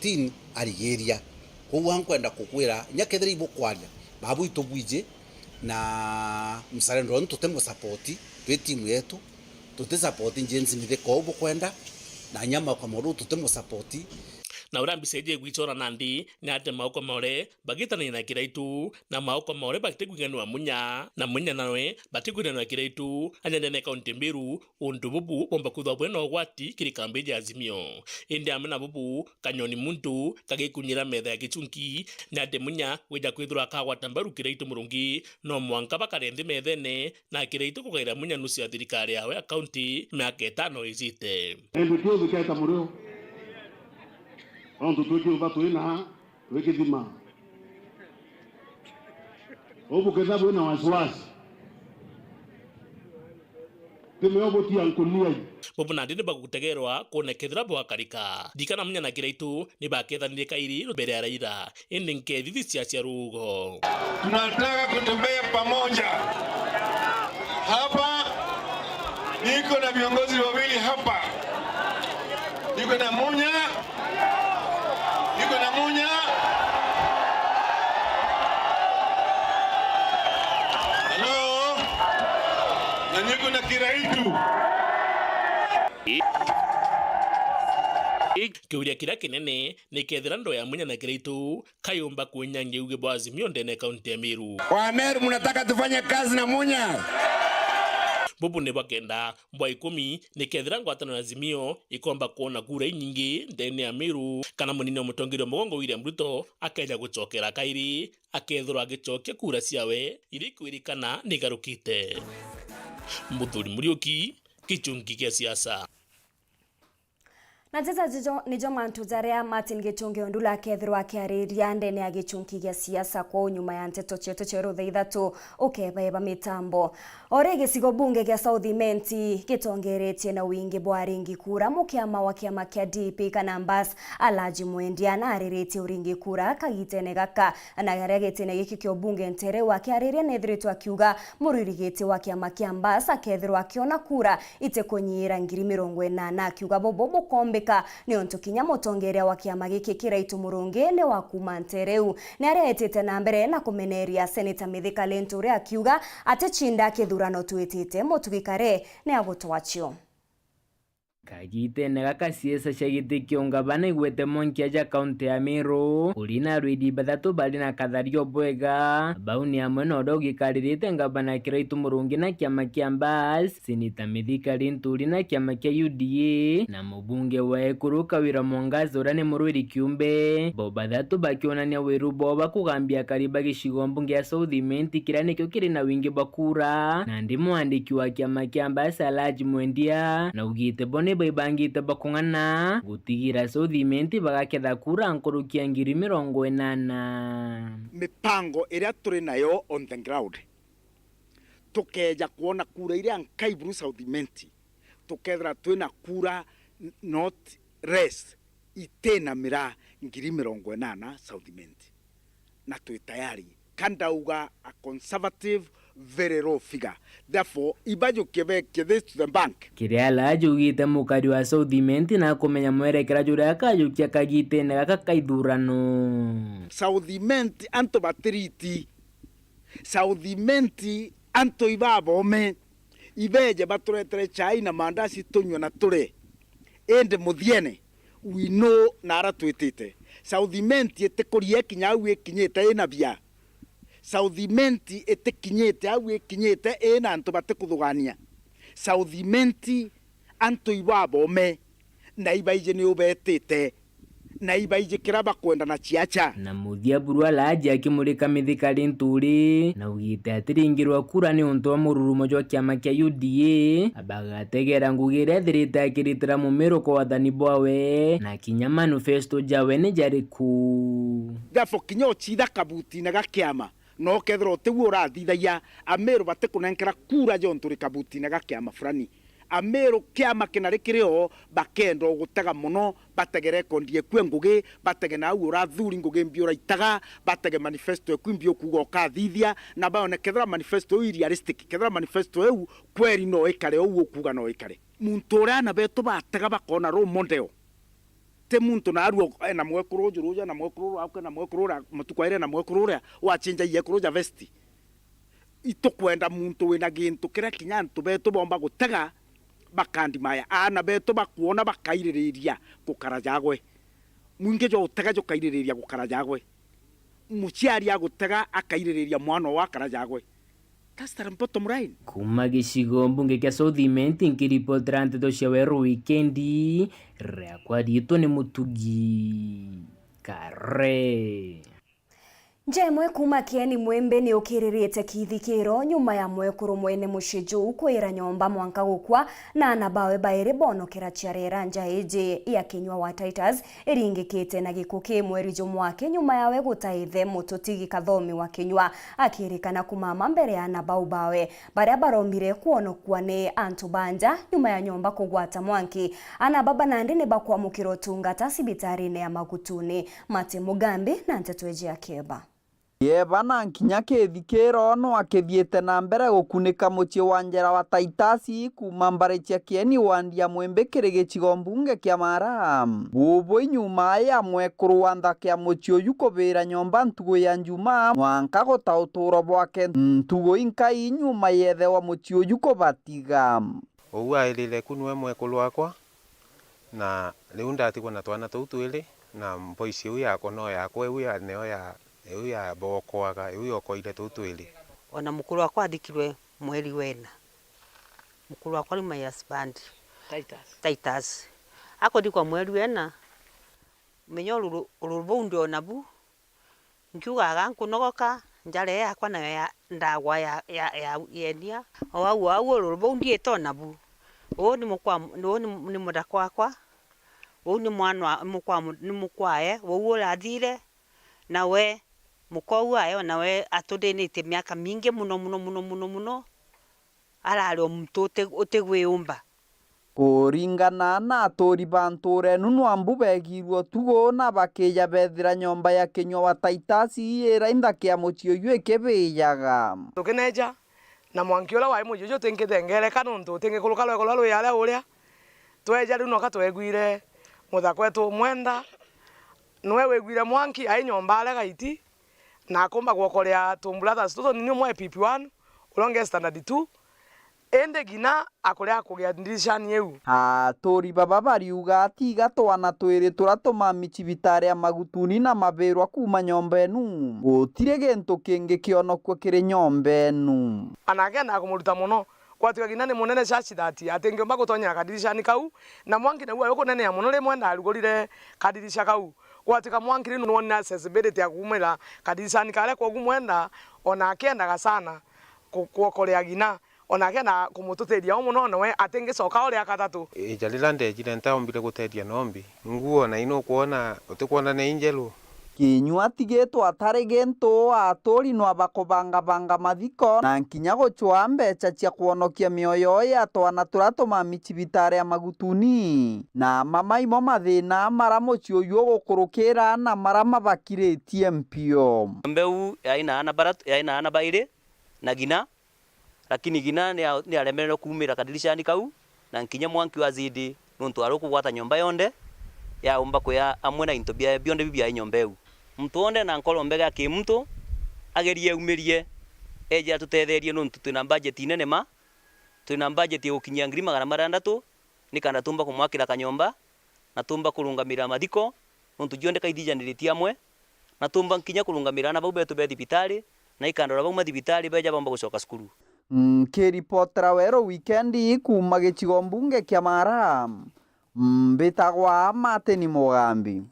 2014 arigeria koguo ankwenda kukwira nyakethira ibukwaria babu itubwije na msarendo ntutemo support twe timu yetu tute support James Mitheko ubukwenda na nyama kwa moru tutemo support na urambiseje gwichora nandi nyate mauko more bagitana na kiraitu na mauko more bakitegwiganwa munya na munya nawe batigwiganwa kiraitu anyane kaunti Mbiru undububu bomba kuthwa bweno gwati kirikambe ya Azimio indi amena bubu kanyoni muntu kagikunyira metha ya gichunki nyate munya weja kwithura kagwa tambaru kiraitu murungi no mwanka bakarendi methene na kiraitu kugaira munya nusu ya thirikari yawe kaunti miaka 5 izite ndio bikaita mureo on tutoki ubatu ina weke dima obu kezabu ina wasiwasi temeobo tia nkulia bobu na ndinde bagutegerwa konekethira bwa karika dikana munya na kiraitu ni bakethanire kairi mbere ya Raila indi nkethi cia rugo. Tunataka kutembea pamoja hapa. Niko na viongozi wawili hapa, niko na Munya, hello, na niko na Kiraitu. Kiuria kira kinene ni kethira ndo ya Munya na Kiraitu kayumba kunyange uge bwa Azimio ndene kaunti ya Meru. Wa Meru mnataka tufanye kazi na Munya? Bubu ne bakenda mbwa 10 ni kethira ngwatano na Azimio ikomba kuona kura nyingi ndene ya Meru kana munini omutongire mugongo William Ruto akeja gucokera kairi akethura agicokia kura ciawe irikwirikana ni garukite. Muthuri Muriuki, Kichungi kia siasa. Na teta nijo mantu zaria Martin Gichungi ondula kethirwa kiariria ndene ya gichungi gia siasa kwa nyuma ya nteto chetu cherutha ithatu ukebeba mitambo ore gicigo bunge gia South Imenti gitongeretie na wingi bwa ringi kura mukiama wa kiama kia DP kana Mbas Alaji Mwendia na ariretie uringi kura kagitene gaka na garia gitene giki kio bunge ntere wa kiariria nethiritu akiuga muririgiti wa kiama kia Mbas akethirwa akiona kura itekonyira ngiri 80 akiuga bobo mukombe ni onto kinya mutongeria wa kiama giki Kiraitu murungene wa kuma ntereu ni aretete na mbere na kumeneria Senator Mithika Lenturi akiuga atechinda kithurano twitite mutugikare ni agutwachio kagite nega kasiesa shagite kiongabana igwete monkia ja kaunti ya Meru ulina rwidi bathatu bali na kathario bwega bauni amwe no dogi karirite ngabana Kiraitu murungi na kiama kia Mbas Senator Mithika Lenturi na kiama kia UDA na mubunge wa Ekuru Kawira Mwangaza urane murwiri kiumbe bo bathatu bakionania Weru boba kugambia kariba gicigo mbunge ya South Imenti kira nikyo kiri na wingi bakura na ndi mwandiki wa kiama kia Mbas Alaji Mwendia na ugite bone baibangite bakungana gutigira South Imenti bagaketha kura nkurukia ngiri 80 mipango iria turi nayo on the ground tukeja kuona kura iria nkaiburu South Imenti tukethra twina kura not rest itena mira ngiri 80 South Imenti na twi tayari kandauga a conservative very low figure. Therefore, ibaju kebeke this to the bank. Kiriala ajugite mukari wa South Imenti na kumenya mwerekera jura akajukia kagite na kakaidurano. South Imenti anto batiriti. South Imenti anto ibabome. Ibeje baturetere chai na mandasi tunywa na ture. Ende muthiene. We know nara twitite. South Imenti etekorie kinyawe kinyete ina bia. South Imenti etekinyete au ekinyete ena anto batekuthugania. South Imenti anto ibabome na ibaije ni ubetete na ibaije kiraba kwenda na chiacha na muthia burwa laji akimurika Mithika Lenturi na ugite atiringirwa kura ni unto wa mururumo jwa kiama kia UDA abagategera ngugire thirite akiritira mumero kwa wathani bwawe na kinya manifesto jawe ni jariku gafo kinyo chida kabuti na gakiama no kethro teguo rathithagia Ameru batekunenkera kura jonturi kabuti na gakiama fulani Ameru kiama kinarikirio bakendo gutega muno bategere kondie kwengugi batege na au rathuri ngugi mbio itaga batege manifesto ekwimbio kugo kathithia na baone kethra manifesto realistic kethra manifesto eu kweri no ikare ou kuga no ikare muntu ura na beto batega bakona ro mondeo te muntu na aru na mwekuru juruja na mwekuru auke na mwekuru mutukwaire na mwekuru wa chinja yekuru ja vesti itukwenda muntu wina gintu kira kinya ntu betu bomba gutega bakandi maya ana betu bakuona bakairiria gukara jagwe mwinge jo utega jo kairiria gukara jagwe muciari agutega akairiria mwana wa kara jagwe kuma gicigo mbunge kia Southimenti nkiripotera nteto cia Weru Wikendi riakwa riitwo ni Mutugi Kare. Imwe kuma Kieni Mwembe ni ukiririte kithikiro nyuma ya mwekuru mwene mushiju kwira nyomba mwanka gukwa na anabawe baire bonokera chiarera njaeje ya Kinywa wa Titans iringikite na gikuki mweri jumwake nyuma yawe gutaithe mututigi Kathomi wa Kinywa akirikana kumama mbere ya anabau bawe baria barombire kuonokwa ni antu banja nyuma ya nyomba kugwata mwanki anababa nandi ni bakwamukiro tungata sibitarine ya Magutuni. Mate Mugambi na ntetweje ya Keba. Yebana nkinya kithikiro no akithiete na mbere gukunika muci wa njera wa Taitasi kuma mbarechia Kieni wandia Mwembe kirigicigo mbunge kia Mara bubu nyuma ya mwekuru wa nthaka ya muci uyu kubira nyomba ntugo ya Njuma mwanka gutauturo bwake ntugo inkai nyuma yethe wa muci uyu kubatiga uwa ilile kunwe mwekuru wakwa na riu ndatigwo na twana tuu twiri na mboici uyu yakwa no yakwa uyu ya neo ya ewe ya bokwaga ewe yokoire tutwili ona mukuru wakwa andikirwe mweri wena mukuru wakwa ni my husband Titus akodi kwa mweri wena menyo rurubu ndio nabu nkiugaga nkunogoka njare yakwa na ya ndagwa ya yenia au rurubu ndie to nabu o ni mukwa ni mudakwa kwa o ni mwana ni mukwae wo rathire nawe mukou ayo nawe atudenete miaka mingi muno arari muntu utegwiyumba kuringana na atori banture nunu ambu begirwo tugo na bakeja bethira nyomba ya Kinywa wa Taitasi era inthaka ya muci uyu ikibiyaga tukineja na mwankiola wa mujuju tinkithengere kanuntu tinkikuluka lweko yale uria tweja runo katwegwire muthakwetu mwenda nwe wegwire mwanki ai nyomba ale gaiti na akomba gwokorea brothers toto ni mwe PP1 ulonge standard 2 ende gina akorea kugia ndirishan yeu atori baba bariuga ati gatwana twiri turatuma michibitare ya Magutuni na maberwa kuma nyomba enu gutire gintu kingi kionokwo kiri nyomba enu anagenda kumuruta muno kwatiga gina ni munene chachi dati atengomba gutonya kadirishan kau na mwanki na uyo kunene ya muno rimwe na arugorire kadirisha kau kwatika mwankiri nuona accessibility ya kumira kadirisani kale kwa gumwenda ona akendaga sana kuokolea gina ona akenda kumututeria umuno nawe atengicoka uri akatatu ijalila ndejire ntaombire guteria nombi nguo na ino kuona utikuona ne injelu Kinywa tigitwo atari gintu atori no abakobanga mathiko na nkinya guchwa mbeca cia kuonokia mioyo ya twana turatuma michibitare ya Magutuni na mamaimo mathina mara muci uyu gukurukira na mara mabakiritie mpio mbeu yaina ana baire na gina lakini gina ni aremerero kumira kadirishani kau na nkinya mwanki wa zidi nuntu arukugwata nyomba yonde ya umba kuya amwe na into bia bionde bibia nyomba eu mtu onde na nkolo mbega ki mtu agerie umirie eja tutetherie nuntu twina budget inene ma twina budget ya ukinyia ngiri 600 nikana tumba kumwakira kanyomba na tumba kurungamira mathiko nuntu jonde kaithijaniritie amwe na tumba nkinya kurungamira na bau betu be thibitari na ikandora bau mathibitari beja bomba gucoka skuru kiripotera Weru Wikendi kuma gicigo mbunge kia Mara mbitagwa Mate Mugambi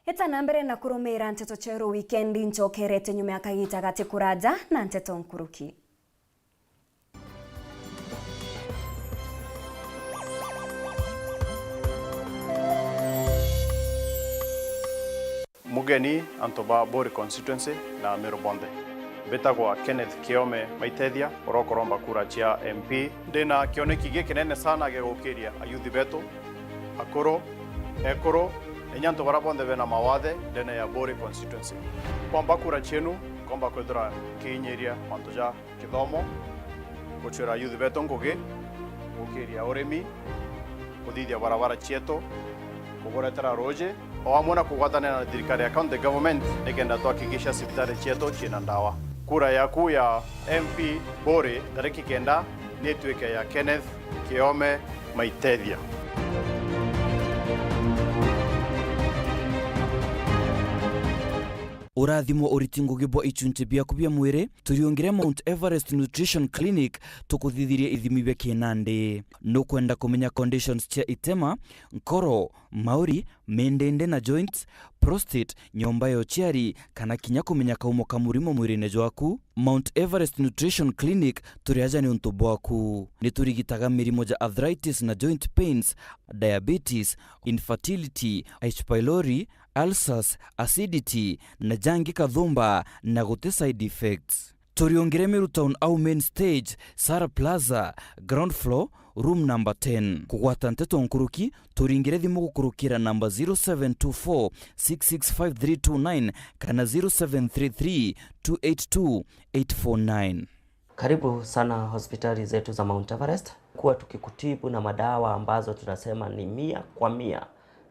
Eta nambere na kurumira nteto cheru Wikendi nchokerete nyuma yakagita gati kuraja na nteto nkuruki. Mugeni antoba Bori constituency na Mirobonde. Betagwa Kenneth Kiome maitethia orokoromba kura cia MP ndina kioneki gikinene sana gegukiria ayuthi betu akoro ekoro enyanto barabonde bena mawathe ndene ya Bori constituency kwamba kura cienu komba kwethira kinyiria mantuja kithomo guchira ayuthi betu ngugi gukiria urimi kuthithia barabara cietu kugoretera roje o amwe na kugwatanira na thirikari ya county government nikenda twakikisha sibitari cietu ciina ndawa. Kura yaku ya MP Bore tariki 9 ni tuike ya Kenneth Kiome Maitethia. Urathimo uritingo gibwa ichunche bia kubia mwire turiongere Mount Everest Nutrition Clinic tukuthithirie ithimi bia kinande no kwenda kumenya conditions cia itema nkoro mauri mendende na joints prostate nyomba yo chiari kana kinya kumenya kaumo kamurimo mwirine jwaku. Mount Everest Nutrition Clinic turiaja ni untu bwaku ni turigitaga mirimo ja arthritis na joint pains, diabetes, infertility, H pylori, ulcers, acidity na jangi kathumba na gute side effects. Turiongere Meru Town au main stage, Sara Plaza, ground floor, room number 10. Kugwata nteto nkuruki turingire thimu gukurukira namba 0724665329 kana 0733282849. Karibu sana hospitali zetu za Mount Everest, kuwa tukikutibu na madawa ambazo tunasema ni 100%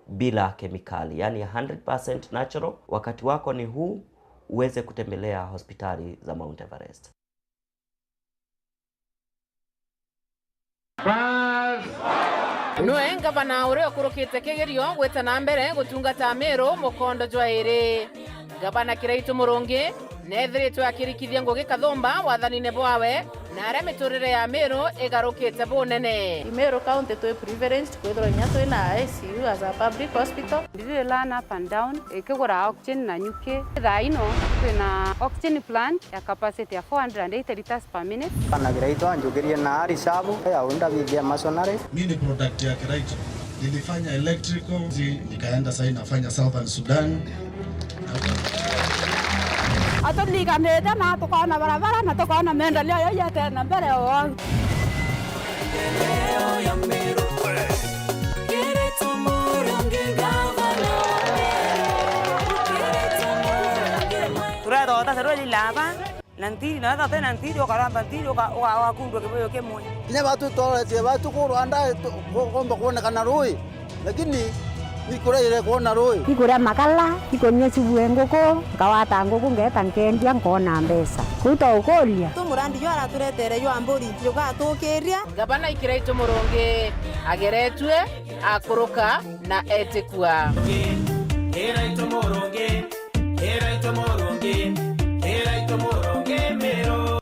bila kemikali, yani 100% natural. Wakati wako ni huu uweze kutembelea hospitali za Mount Everest. Nwe ngavana ure kurukite kigerio gweta na mbere gutungata Meru mukondo jwaire. Gavana Kiraitu Murungi nethiritwe akirikithia Ngugi Kathumba wathanine bwawe na aria miturire ya Meru igarukite bunene. Meru County to privileged kwithira nya to na ICU as a public hospital. Ndire learn up and down ikigura oxygen na nyuki. Thaino kwina oxygen plant ya capacity ya 480 liters per minute. Pana Kiraitu anjukirie na arisabu ya unda bibia masonare. Mimi ni product ya Kiraitu. Nilifanya electrical, nikaenda sasa nafanya Southern Sudan. Atulika nenda na tukaona barabara na tukaona maendeleo ya tena mbele yao. Turado ota seroli lava nantiri na ata nantiri okaramba nantiri wakundwa kiboyo kemwe. Nya watu tole tie watu kuanda komba kuona kana roi. Lakini nikura ile kuona roi. Nikura makala, nikonya sibuwe ngoko, kawata ngoko ngeta nkendia nkona mbesa. Kuto ukolia. Tumurandi yo araturetere yo amburi yo gatukiria. Gavana Kiraitu Murungi ageretwe akuruka na etikwa. Kiraitu Murungi, Kiraitu Murungi, Kiraitu Murungi Meru.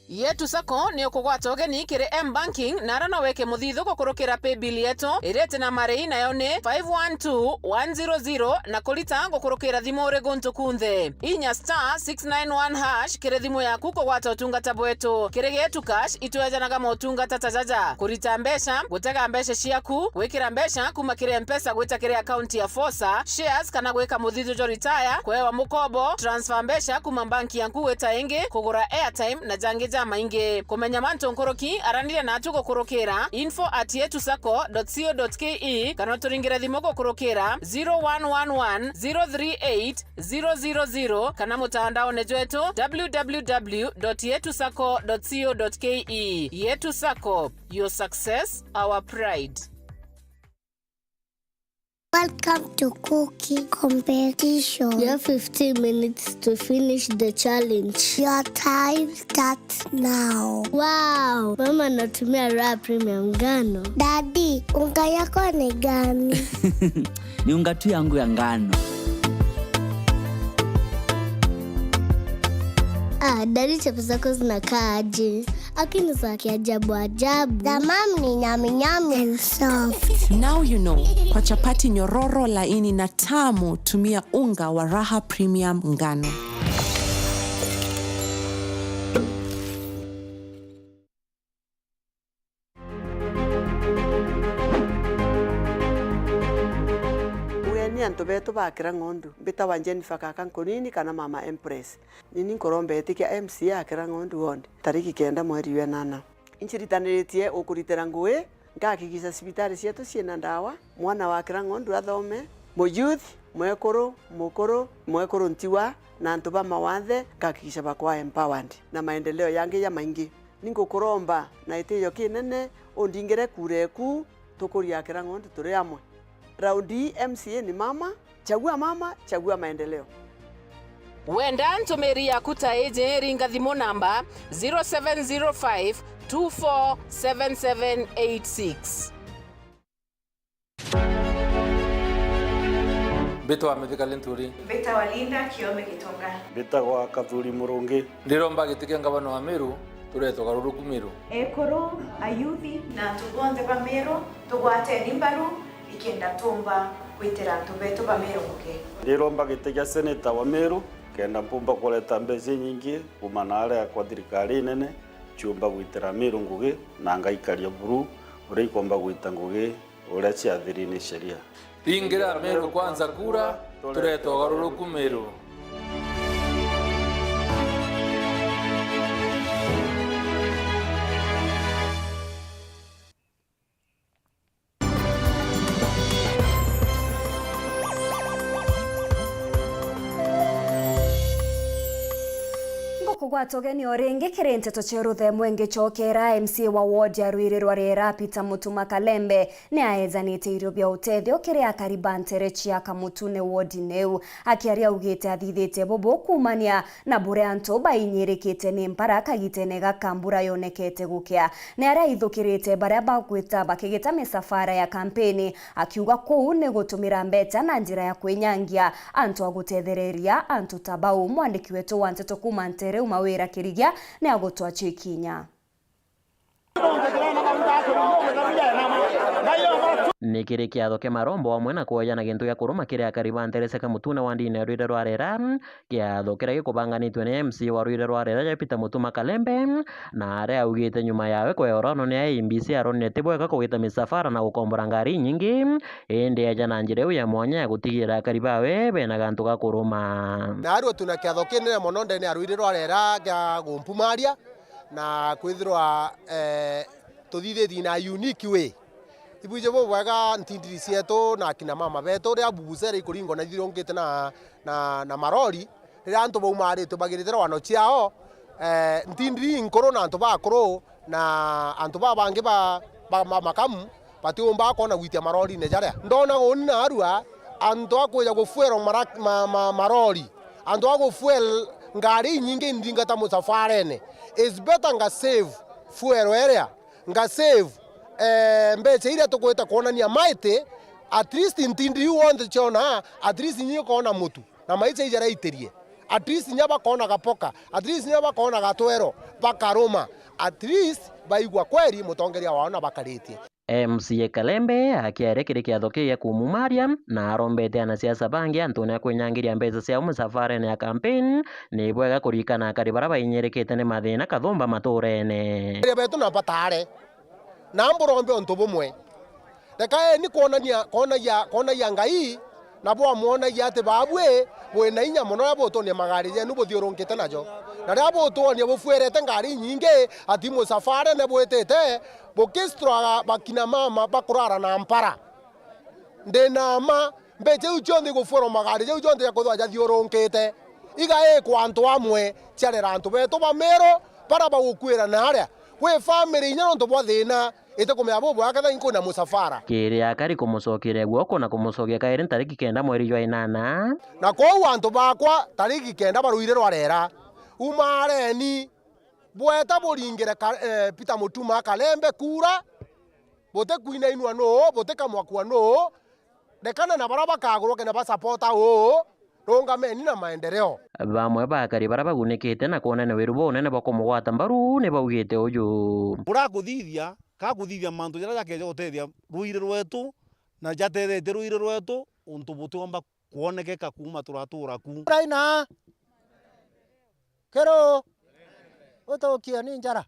Yetu sako ni ukugwata ugeni kiri M-Banking na arana weke muthithu gukurukira pay bill yetu irete na marei nayo ni 512100 na kulita gukurukira thimu uri guntu kunthe inya *691# kiri thimu yaku kugwata utungata bwetu kiri getu cash itwejanaga motungata tajaja kurita mbesha gutega mbesha ciaku gwikira mbesha kuma kiri M-Pesa gwita kiri account ya Fosa shares kana gwika muthithu jo retire kwewa mukobo transfer mbesha kuma banki yanku gwita ingi kugura airtime na jangi maingi kumenya manto nkoroki aranire na atugo kurokera info@yetusako.co.ke kana turingire thimo kurokera 0111038000 kana mutandao nejwetu www.yetusako.co.ke. Yetu Sako, your success, our pride. Welcome to cooking competition. You have 15 minutes to finish the challenge. Your time starts now. Wow, mama natumia raw premium ngano. Daddy, unga yako ni gani? Ni unga tu yangu ya ngano. Daddy, chapo zako zinakaa aje? Akini za kiajabu ajabu. The mom ni nyami nyami and soft. Now you know. Kwa chapati nyororo laini na tamu, tumia unga wa Raha Premium ngano. Anto beto bakira ngondu bita wanjeni fakaka nkonini kana mama Empress nini nkorombe etikia MC akira ngondu wonde tariki 9 mweri wa 8 inchiritaniritie ukuritera ngui ngakikisa sibitari cietu ciena ndawa mwana wa akira ngondu athome mo youth mwekoro ntiwa na antu ba mawathe ngakikisa bakwa empowered na maendeleo yange ya maingi ningukuromba na itiyo kinene ondingire kureku tukuriakira ng'ondu turi amwe. Raundi MCA ni mama, chagua maendeleo. Wenda ntumiri yaku ta eje ringa thimu namba 0705 247786. Beta wa Methika Lenturi. Beta wa Linda Kiome Gitonga. Beta wa Kathuri Murungi. Ndiromba gitike ngabano wa Meru tureto garuruku Meru. Ekoro ayuthi na tugonde ba Meru tugwate nimbaru ikenda tumba kwitira tubeto ba Meru muke. Ndiromba gitike seneta wa Meru kenda mpumba kuleta mbezi nyingi kumanare kwa thirikari nene chumba gwitira Meru ngugi na ngaikaria buru uri ikomba gwita ngugi uri ciathiri ni sheria. Ingira Meru kwanza kura tureto garuruku Meru. Gwatogeni oringi kirente tocheruthe mwenge chokera MC wa ward ya Ruirirwa Rera Peter Mutuma Kalembe ni aezanite irio bya utethio kiria karibantere chia kamutune ward neu akiaria ugite athithite bobo kumania na bure anto bainyirikite ni mparaka gitenega kambura yonekete gukia ni aria ithukirite baria bagwita bakigita misafara ya kampeni akiuga kuu ni gutumira mbeta na njira ya kwinyangia anto agutethereria anto tabau mwandiki wetu wa Nteto kuma Ntere Mawera Kirigia ni agotwa KINYA. Nä kä rä kä atho kä marombo amwe na kuoyana gä ntå gä a kå rå ma kä rä a karibantereceka mutune wa ndini ya Ruire rwa Rera kä atho kä rä a gä kå banganä nä MC wa Ruire rwa Rera ja Peter Mutuma Kalembe na arä a augä te nyuma yawe kweorano nä AIMBC aronete bwega kå gä ta misafara na gå kombora ngari nyingä ĩndĩ aja na njĩra ĩyo ya mwanya ya gũtigĩrĩra akari bawe bena gantũ ga kũrũma na arũ tuna kä atho kä nene mũno ndene ya Ruire rwa Rera gĩa gũmpumaria na kwithirwa tũthithĩtie na unique way ibuje bo bwega ntindiri cietu na kina mama betu ria bubusere ikuringo na thirongite na marori ria antu baumarite bagiritera wano ciao ntindiri nkoro na antu bakoro na antu babange ba makamu batiumba kona gwitia marori ne jaria ndona gonna arua antu akoya gufuero marori antu agofuel ngari nyingi ndingata musafarene is better nga save fuero area nga save mbeca iria tukwita kuonania maite at least ntindiri wonde chona at least nyi kona mutu na maica ijara iterie at least nyaba kona gapoka at least nyaba kona gatwero bakaroma at least baigwa kweri mutongeria waona bakaritie MC Kalembe akiare kiri kiatho kia kumumaria na arombete anasiasa bangi antone kwenyangiria mbeca cia musafara ya campaign ni bwega kurikana akari bara bainyerekete ni mathina kathomba maturene ria betu na batare na mborombe onto bumwe reka ni kona ya ngai na bwa muona ya te babwe bwena inya muno ya boto ni magari je nu bothioronkete najo na ria boto ni bofuerete ngari nyinge ati musafara ne bwetete bokestroga bakina mama bakurara na mpara ndena ma mbeje ujonde guforo magari je ujonde yakothwa ja thioronkete iga kwanto amwe ciarera antu beto ba mero para bagukwira na aria we family inya onto bwathina ite kumya bobo akatha inko na musafara kiri akari kumusokire guoko na kumusokia kairi tariki 9 mweri wa 8 na ko antu bakwa tariki 9 baruire rwa Rera umareni bweta buringire Peter Mutuma Kalembe kura bote kuina inwa no bote kamwakwa no dekana na baraba kagurwo kena ba supporta o ronga meni na maendeleo bamwe bakari bara bagunikite na kuona ne Weru bonene bakomugwata mbaru ne baugite uyu burakuthithia kakuthithia mantu jara jakeje gutethia Ruire rwetu na jaterete Ruire rwetu untu butomba kuonekeka kuma turatura ku raina kero utokia ni njara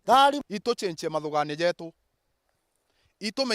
thari ito chenche mathugani jetu ito